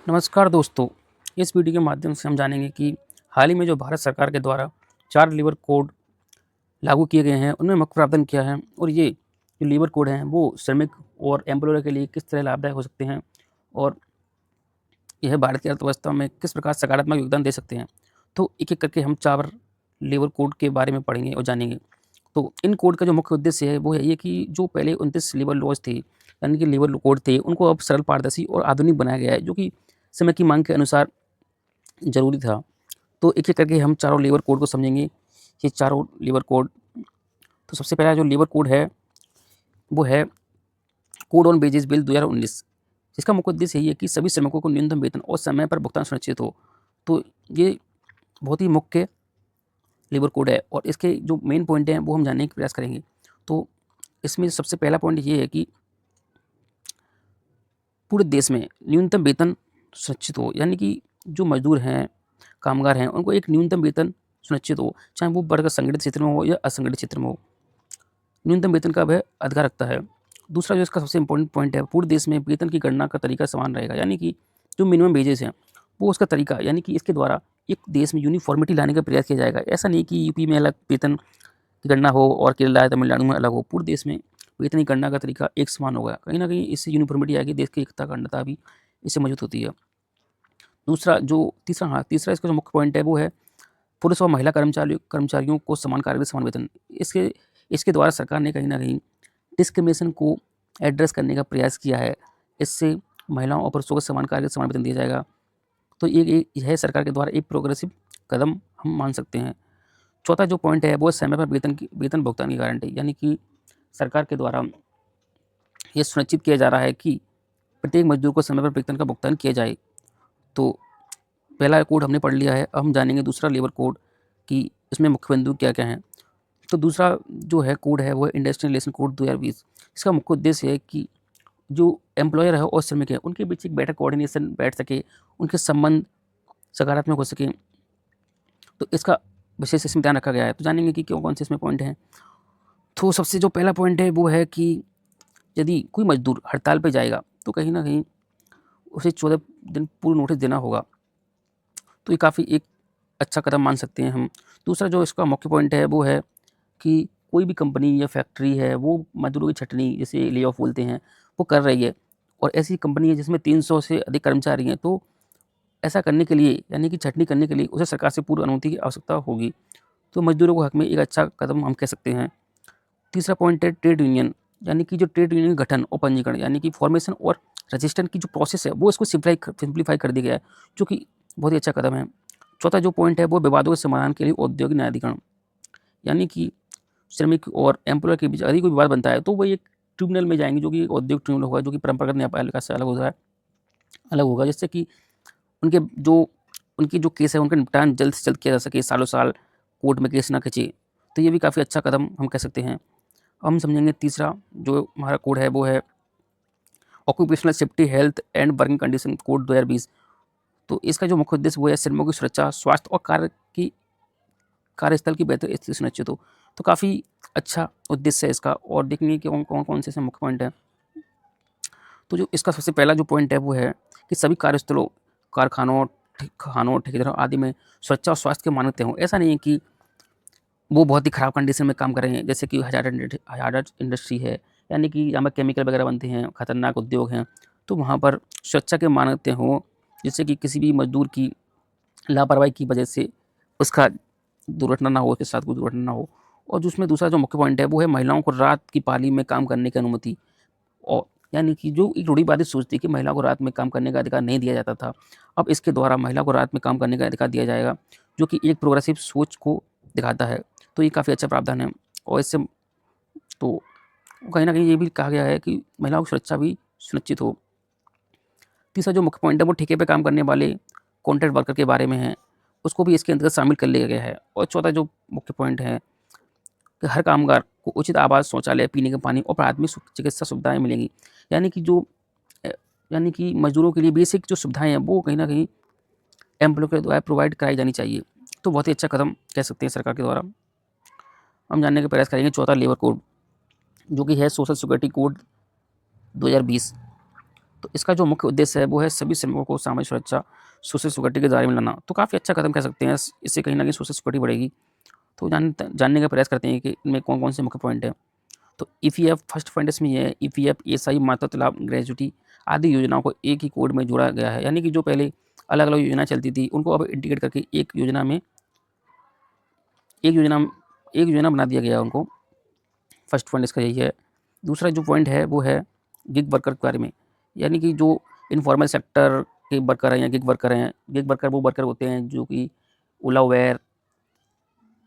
नमस्कार दोस्तों, इस वीडियो के माध्यम से हम जानेंगे कि हाल ही में जो भारत सरकार के द्वारा 4 लेबर कोड लागू किए गए हैं, उनमें मुख्य प्रावधान क्या हैं और ये जो लेबर कोड हैं, वो श्रमिक और एम्प्लॉयर के लिए किस तरह लाभदायक हो सकते हैं और यह भारत की अर्थव्यवस्था में किस प्रकार सकारात्मक योगदान दे सकते हैं। तो एक-एक करके हम 4 लेबर कोड के बारे में पढ़ेंगे और जानेंगे। तो इन कोड का जो मुख्य उद्देश्य है, वो है ये कि जो पहले 29 लेबर लॉज़ थे, यानी कि लेबर कोड थे, उनको अब सरल, पारदर्शी और आधुनिक बनाया गया है, जो कि समय की माँग के अनुसार ज़रूरी था। तो एक-एक करके हम चारों लेबर कोड को समझेंगे। ये चारों लेबर कोड, तो सबसे पहला जो लेबर कोड है, वो है कोड ऑन वेजेस बिल 2019। इसका मुख्य उद्देश्य यही है कि सभी श्रमिकों को न्यूनतम वेतन और समय पर भुगतान सुनिश्चित हो। तो ये बहुत ही मुख्य लेबर कोड है और इसके जो मेन पॉइंट हैं, वो हम जानने का प्रयास करेंगे। तो इसमें सबसे पहला पॉइंट ये है कि पूरे देश में न्यूनतम वेतन सुनिश्चित हो, यानी कि जो मज़दूर हैं, कामगार हैं, उनको एक न्यूनतम वेतन सुनिश्चित हो, चाहे वो वर्ग संगठित क्षेत्र में हो या असंगठित क्षेत्र में हो। न्यूनतम वेतन का वह अधिकार रखता है। दूसरा जो इसका सबसे इम्पोर्टेंट पॉइंट है, पूरे देश में वेतन की गणना का तरीका समान रहेगा, यानी कि जो मिनिमम वेजेस हैं, वो उसका तरीका, यानी कि इसके द्वारा एक देश में यूनिफ़ॉर्मिटी लाने का प्रयास किया जाएगा। ऐसा नहीं कि यूपी में अलग वेतन की गणना हो और केरला या तमिलनाडु में अलग हो। पूरे देश में वेतन की गणना का तरीका एक समान होगा। कहीं न कहीं इससे यूनिफ़ॉर्मिटी आएगी, देश की एकता अखंडता भी इससे मजबूत होती है। दूसरा जो तीसरा इसका जो मुख्य पॉइंट है, वो है पुरुष और महिला कर्मचारियों को समान कार्य में समान वेतन। इसके इसके द्वारा सरकार ने कहीं न कहीं डिस्क्रिमिनेशन को एड्रेस करने का प्रयास किया है। इससे महिलाओं और पुरुषों को समान कार्य समान वेतन दिया जाएगा। तो ये यह सरकार के द्वारा एक प्रोग्रेसिव कदम हम मान सकते हैं। चौथा जो पॉइंट है, वो है समय पर वेतन भुगतान की गारंटी, यानी कि सरकार के द्वारा ये सुनिश्चित किया जा रहा है कि प्रत्येक मज़दूर को समय पर वेतन का भुगतान किया जाए। तो पहला कोड हमने पढ़ लिया है, अब हम जानेंगे दूसरा लेबर कोड कि इसमें मुख्य बिंदु क्या-क्या हैं। तो दूसरा जो है कोड है, वो है इंडस्ट्रियल रिलेशन कोड 2020। इसका मुख्य उद्देश्य है कि जो एम्प्लॉयर है और श्रमिक है, उनके बीच एक बेटर कोऑर्डिनेशन बैठ सके, उनके संबंध सकारात्मक हो सकें। तो इसका विशेष इसमें ध्यान रखा गया है। तो जानेंगे कि क्यों कौन से इसमें पॉइंट हैं। तो सबसे जो पहला पॉइंट है, वो है कि यदि कोई मज़दूर हड़ताल पे जाएगा, तो कहीं न कहीं उसे 14 दिन पूर्व नोटिस देना होगा। तो ये काफ़ी एक अच्छा कदम मान सकते हैं हम। दूसरा जो इसका मुख्य पॉइंट है, वो है कि कोई भी कंपनी या फैक्ट्री है, वो मज़दूरों की छँटनी, जिसे ले ऑफ बोलते हैं, वो कर रही है और ऐसी कंपनी है जिसमें 300 से अधिक कर्मचारी हैं, तो ऐसा करने के लिए, यानी कि छँटनी करने के लिए उसे सरकार से पूर्व अनुमति की आवश्यकता होगी। तो मज़दूरों के हक में एक अच्छा कदम हम कह सकते हैं। तीसरा पॉइंट है ट्रेड यूनियन, यानी कि जो ट्रेड यूनियन गठन और पंजीकरण, यानी कि फॉर्मेशन और रजिस्ट्रेशन की जो प्रोसेस है, वो इसको सिम्प्लीफाई कर दिया गया है, जो कि बहुत ही अच्छा कदम है। चौथा जो पॉइंट है, वो विवादों के समाधान के लिए औद्योगिक न्यायाधिकरण, यानी कि श्रमिक और एम्प्लॉयर के बीच यदि कोई विवाद बनता है, तो वो एक ट्रिब्यूनल में जाएँगे, जो कि औद्योगिक ट्रिब्यूनल होगा, जो कि परंपरागत न्यायपालिका से अलग होगा, जिससे कि उनके जो उनकी जो केस है, उनका निपटान जल्द से जल्द किया जा सके, सालों-साल कोर्ट में केस ना खिंचे। तो ये भी काफ़ी अच्छा कदम हम कह सकते हैं। हम समझेंगे तीसरा जो हमारा कोड है, वो है occupational safety health and working condition code 2020। तो इसका जो मुख्य उद्देश्य वो है श्रमिकों की सुरक्षा, स्वास्थ्य और कार्यस्थल की बेहतर स्थिति सुनिश्चित हो। तो काफ़ी अच्छा उद्देश्य है इसका और देखेंगे कि कौन-कौन से इसमें मुख्य पॉइंट हैं। तो जो इसका सबसे पहला जो पॉइंट है, वो है कि सभी कार्यस्थलों, कारखानों, खानों, ठेकेदारों आदि में सुरक्षा और स्वास्थ्य के मानक तय हों। ऐसा नहीं है कि वो बहुत ही ख़राब कंडीशन में काम कर रहे हैं, जैसे कि हज़ार्डस इंडस्ट्री है, यानी कि जहाँ पर केमिकल वगैरह बनते हैं, खतरनाक उद्योग हैं, तो वहाँ पर सुरक्षा के मानक तय हों, जिससे कि किसी भी मज़दूर की लापरवाही की वजह से उसका दुर्घटना ना हो, उसके साथ कोई दुर्घटना ना हो। और जो उसमें दूसरा जो मुख्य पॉइंट है, वो है महिलाओं को रात की पाली में काम करने की अनुमति। और यानी कि जो एक रूढ़िवादी सोच थी कि महिलाओं को रात में काम करने का अधिकार नहीं दिया जाता था, अब इसके द्वारा महिला को रात में काम करने का अधिकार दिया जाएगा, जो कि एक प्रोग्रेसिव सोच को दिखाता है। तो ये काफ़ी अच्छा प्रावधान है और इससे तो कहीं न कहीं ये भी कहा गया है कि महिलाओं की सुरक्षा भी सुनिश्चित हो। तीसरा जो मुख्य पॉइंट है, वो ठेके पे काम करने वाले कॉन्ट्रैक्ट वर्कर के बारे में है, उसको भी इसके अंतर्गत शामिल कर लिया गया है। और चौथा जो मुख्य पॉइंट है कि हर कामगार को उचित आवास, शौचालय, पीने का पानी और प्राथमिक चिकित्सा सुविधाएँ मिलेंगी। यानी कि जो अ, यानी कि मज़दूरों के लिए बेसिक जो सुविधाएँ हैं, वो कहीं न कहीं एम्प्लॉयर के द्वारा प्रोवाइड कराई जानी चाहिए। तो बहुत ही अच्छा कदम कह सकते हैं सरकार के द्वारा। हम जानने का प्रयास करेंगे चौथा लेबर कोड, जो कि है सोशल सिक्योरिटी कोड 2020। तो इसका जो मुख्य उद्देश्य है वो है सभी श्रमिकों को सामाजिक सुरक्षा, सोशल सिक्योरिटी के दायरे में लाना। तो काफ़ी अच्छा कदम कह सकते हैं, इससे कहीं न कहीं सोशल सिक्योरिटी बढ़ेगी। तो जानने का प्रयास करते हैं कि इनमें कौन-कौन से मुख्य पॉइंट हैं। तो ईपीएफ फर्स्ट पॉइंट इसमें ये है, ईपीएफ, ईएसआई, मातृत्व लाभ, ग्रेच्युटी आदि योजनाओं को एक ही कोड में जोड़ा गया है। यानी कि जो पहले अलग-अलग योजनाएँ चलती थी, उनको अब इंटीग्रेट करके एक योजना एक योजना बना दिया गया है उनको। फर्स्ट पॉइंट इसका यही है। दूसरा जो पॉइंट है वो है गिग वर्कर के बारे में, यानी कि जो इनफॉर्मल सेक्टर के वर्कर हैं या गिग वर्कर हैं। गिग वर्कर वो वर्कर होते हैं जो कि ओला, उबेर,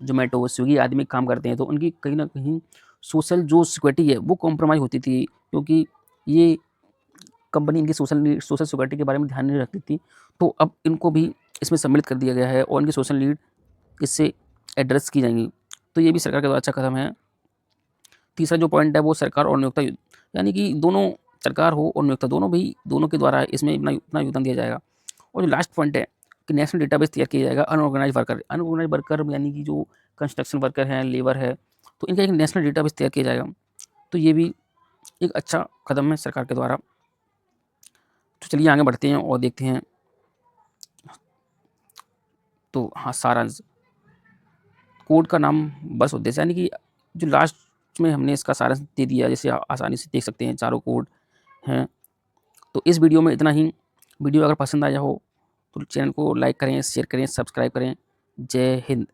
ज़ोमैटो, स्विगी आदि में काम करते हैं। तो उनकी कहीं न कहीं सोशल जो सिक्योरिटी है वो कॉम्प्रोमाइज़ होती थी, क्योंकि ये कंपनी इनकी सोशल सिक्योरिटी के बारे में ध्यान नहीं रखती थी। तो अब इनको भी इसमें सम्मिलित कर दिया गया है और इनकी सोशल नीड इससे एड्रेस की जाएँगी। तो ये भी सरकार का अच्छा कदम है। तीसरा जो पॉइंट है वो सरकार और नियोक्ता, यानी कि दोनों, सरकार हो और नियोक्ता, दोनों के द्वारा इसमें अपना अपना योगदान दिया जाएगा। और जो लास्ट पॉइंट है कि नेशनल डेटाबेस तैयार किया जाएगा अनऑर्गेनाइज़ वर्कर यानी कि जो कंस्ट्रक्शन वर्कर हैं, लेबर है, तो इनका एक नेशनल डेटाबेस तैयार किया जाएगा। तो ये भी एक अच्छा कदम है सरकार के द्वारा। तो चलिए आगे बढ़ते हैं और देखते हैं। तो हाँ, सारांश कोड का नाम बस उद्देश्य, यानी कि जो लास्ट में हमने इसका सारांश दे दिया, जैसे आसानी से देख सकते हैं चारों कोड हैं। तो इस वीडियो में इतना ही। वीडियो अगर पसंद आया हो तो चैनल को लाइक करें, शेयर करें, सब्सक्राइब करें। जय हिंद।